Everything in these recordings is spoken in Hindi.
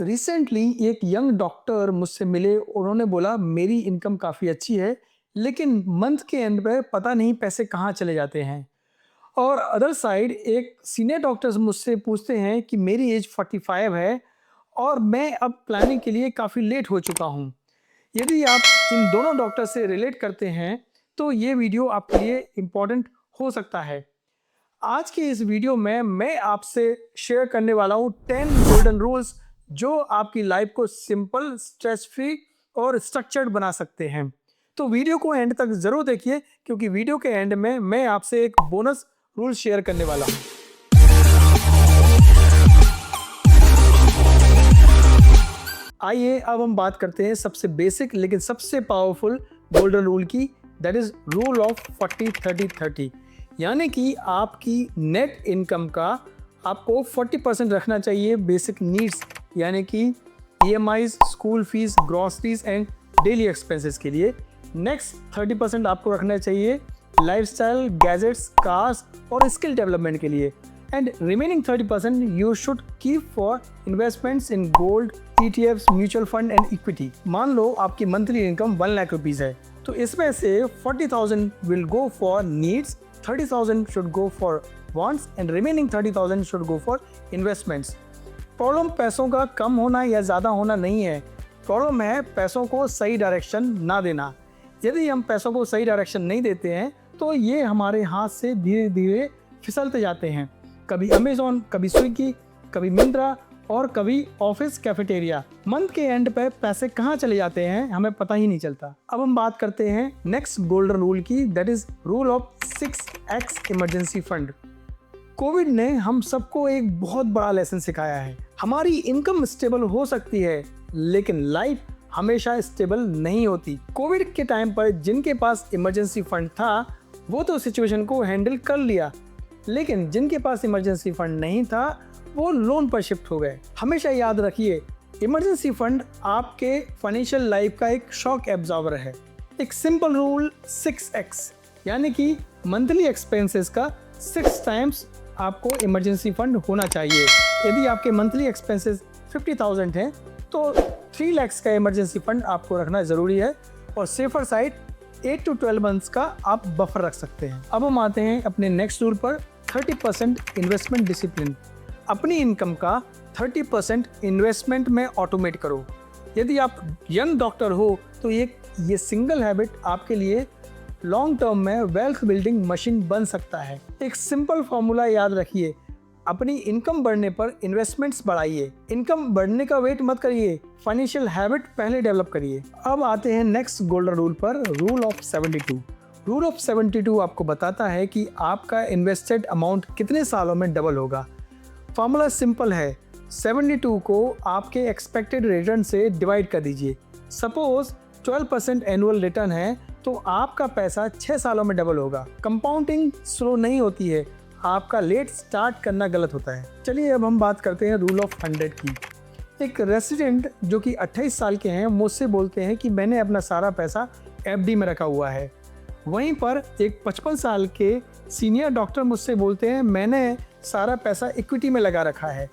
रिसेंटली एक यंग डॉक्टर मुझसे मिले। उन्होंने बोला मेरी इनकम काफ़ी अच्छी है, लेकिन मंथ के एंड पे पता नहीं पैसे कहाँ चले जाते हैं। और अदर साइड एक सीनियर डॉक्टर्स मुझसे पूछते हैं कि मेरी एज 45 है और मैं अब प्लानिंग के लिए काफ़ी लेट हो चुका हूँ। यदि आप इन दोनों डॉक्टर से रिलेट करते हैं तो ये वीडियो आपके लिए इम्पोर्टेंट हो सकता है। आज की इस वीडियो में मैं आपसे शेयर करने वाला हूँ 10 गोल्डन रूल्स जो आपकी लाइफ को सिंपल, स्ट्रेस फ्री और स्ट्रक्चर्ड बना सकते हैं। तो वीडियो को एंड तक जरूर देखिए, क्योंकि वीडियो के एंड में मैं आपसे एक बोनस रूल शेयर करने वाला हूँ। आइए अब हम बात करते हैं सबसे बेसिक लेकिन सबसे पावरफुल गोल्डन रूल की, दैट इज रूल ऑफ 40-30-30। यानी कि आपकी नेट इनकम का आपको 40% रखना चाहिए बेसिक नीड्स, यानी कि EMIs, school fees, groceries and daily expenses के लिए। नेक्स्ट 30% आपको रखना चाहिए लाइफस्टाइल, गैजेट्स, कार्स और स्किल डेवलपमेंट के लिए। And remaining 30% you should keep for investments in gold, ETFs, mutual fund and equity. मान लो आपकी मंथली इनकम 1 लाख रुपीज है, तो इसमें से 40,000 will go for needs, 30,000 should go for wants and remaining 30,000 should go for investments. Problem पैसों का कम होना या ज़्यादा होना नहीं है, प्रॉब्लम है पैसों को सही डायरेक्शन ना देना। यदि हम पैसों को सही डायरेक्शन नहीं देते हैं तो ये हमारे हाथ से धीरे धीरे फिसलते जाते हैं। कभी अमेजोन, कभी स्विगी, कभी मिंत्रा और कभी ऑफिस कैफेटेरिया। मंथ के एंड पे पैसे कहाँ चले जाते हैं हमें पता ही नहीं चलता। अब हम बात करते हैं नेक्स्ट गोल्डन रूल की, that is rule of 6x emergency fund. Covid ने हम सबको एक बहुत बड़ा लेसन सिखाया है। हमारी इनकम स्टेबल हो सकती है, लेकिन लाइफ हमेशा स्टेबल नहीं होती। कोविड के टाइम पर जिनके पास इमरजेंसी फंड था वो तो सिचुएशन को हैंडल कर लिया, लेकिन जिनके पास इमरजेंसी फंड नहीं था वो लोन पर शिफ्ट हो गए। हमेशा याद रखिए, इमरजेंसी फंड आपके फाइनेंशियल लाइफ का एक शॉक एब्जॉर्बर है। एक सिंपल रूल 6x, यानी कि मंथली एक्सपेंसेस का 6 टाइम्स आपको इमरजेंसी फंड होना चाहिए। यदि आपके मंथली एक्सपेंसेस 50,000 हैं तो 3 लाख का इमरजेंसी फंड आपको रखना ज़रूरी है, और सेफर साइड 8 to 12 मंथ्स का आप बफर रख सकते हैं। अब हम आते हैं अपने नेक्स्ट रूल पर, 30% इन्वेस्टमेंट डिसिप्लिन। अपनी इनकम का 30% इन्वेस्टमेंट में ऑटोमेट करो। यदि आप यंग डॉक्टर हो तो ये सिंगल हैबिट आपके लिए लॉन्ग टर्म में वेल्थ बिल्डिंग मशीन बन सकता है। एक सिंपल फॉर्मूला याद रखिए, अपनी इनकम बढ़ने पर इन्वेस्टमेंट्स बढ़ाइए। इनकम बढ़ने का वेट मत करिए, फाइनेंशियल हैबिट पहले डेवलप करिए। अब आते हैं नेक्स्ट गोल्डन रूल पर, रूल ऑफ 72। रूल ऑफ 72 आपको बताता है कि आपका इन्वेस्टेड अमाउंट कितने सालों में डबल होगा। फॉर्मूला सिंपल है, 72 को आपके एक्सपेक्टेड रिटर्न से डिवाइड कर दीजिए। सपोज 12% एनुअल रिटर्न है तो आपका पैसा 6 सालों में डबल होगा। कंपाउंडिंग स्लो नहीं होती है, आपका लेट स्टार्ट करना गलत होता है। चलिए अब हम बात करते हैं रूल ऑफ 100 की। एक रेसिडेंट जो कि 28 साल के हैं मुझसे बोलते हैं कि मैंने अपना सारा पैसा FD में रखा हुआ है। वहीं पर एक 55 साल के सीनियर डॉक्टर मुझसे बोलते हैं मैंने सारा पैसा इक्विटी में लगा रखा है।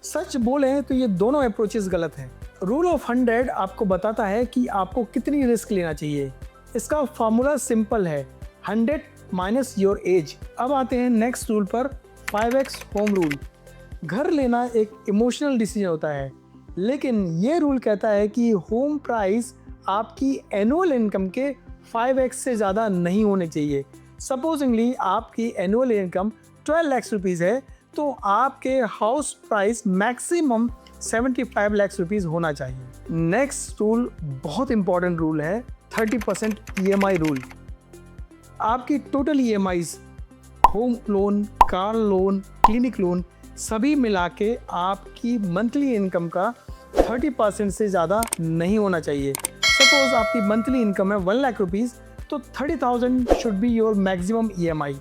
सच बोले तो ये दोनों अप्रोचेस गलत हैं। रूल ऑफ 100 आपको बताता है कि आपको कितनी रिस्क लेना चाहिए। इसका फॉर्मूला सिंपल है, 100 माइनस योर एज। अब आते हैं नेक्स्ट रूल पर, 5x होम रूल। घर लेना एक इमोशनल डिसीजन होता है, लेकिन ये रूल कहता है कि होम प्राइस आपकी एनुअल इनकम के 5x से ज़्यादा नहीं होने चाहिए। सपोजिंगली आपकी एनुअल इनकम 12 लाख रुपीज़ है तो आपके house price maximum 75 lakh rupees होना चाहिए। नेक्स्ट रूल बहुत इंपॉर्टेंट रूल है, 30% EMI रूल। आपकी total EMIs, home loan, car loan, clinic loan सभी मिला के आपकी मंथली इनकम का 30% से ज़्यादा नहीं होना चाहिए। सपोज आपकी मंथली इनकम है 1 लाख रुपीज़ तो 30,000 should be your maximum EMI।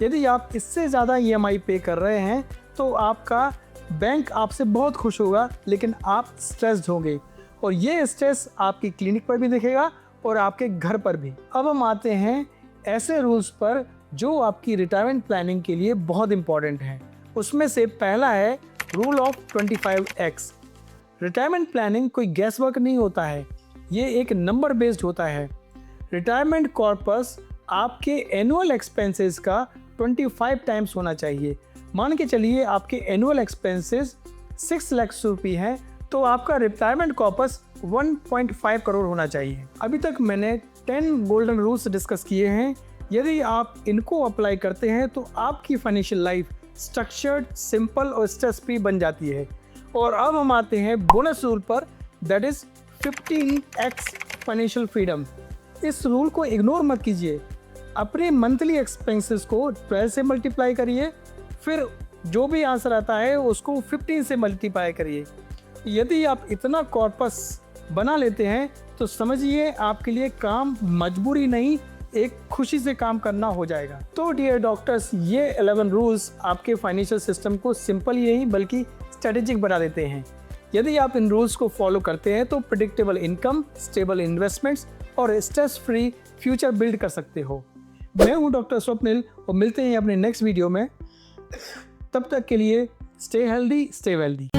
यदि आप इससे ज़्यादा EMI पे कर रहे हैं तो आपका बैंक आपसे बहुत खुश होगा, लेकिन आप स्ट्रेस्ड होंगे, और ये स्ट्रेस आपकी क्लिनिक पर भी दिखेगा और आपके घर पर भी। अब हम आते हैं ऐसे रूल्स पर जो आपकी रिटायरमेंट प्लानिंग के लिए बहुत इंपॉर्टेंट हैं। उसमें से पहला है rule of 25x। Retirement planning कोई गैस वर्क नहीं होता है, ये एक नंबर बेस्ड होता है। रिटायरमेंट कॉर्पस आपके एनुअल एक्सपेंसेस का 25 टाइम्स होना चाहिए। मान के चलिए आपके एनुअल एक्सपेंसेस 6 लाख रुपये हैं, तो आपका रिटायरमेंट कॉर्पस 1.5 करोड़ होना चाहिए। अभी तक मैंने 10 गोल्डन रूल्स डिस्कस किए हैं। यदि आप इनको अप्लाई करते हैं तो आपकी फाइनेंशियल लाइफ स्ट्रक्चर्ड, सिंपल और स्ट्रेस फ्री बन जाती है। और अब हम आते हैं बोनस रूल पर, that is 15x financial freedom. इस रूल को इग्नोर मत कीजिए। अपने मंथली एक्सपेंसेस को 12 से मल्टीप्लाई करिए, फिर जो भी आंसर आता है उसको 15 से मल्टीप्लाई करिए। यदि आप इतना कॉर्पस बना लेते हैं तो समझिए आपके लिए काम मजबूरी नहीं, एक खुशी से काम करना हो जाएगा। तो डियर डॉक्टर्स, ये 11 रूल्स आपके फाइनेंशियल सिस्टम को सिंपल ही नहीं बल्कि स्ट्रेटेजिक बना देते हैं। यदि आप इन रूल्स को फॉलो करते हैं तो प्रेडिक्टेबल इनकम, स्टेबल इन्वेस्टमेंट्स और स्ट्रेस फ्री फ्यूचर बिल्ड कर सकते हो। मैं हूं डॉक्टर स्वप्निल और मिलते हैं अपने नेक्स्ट वीडियो में। तब तक के लिए स्टे हेल्दी, स्टे वेल्दी।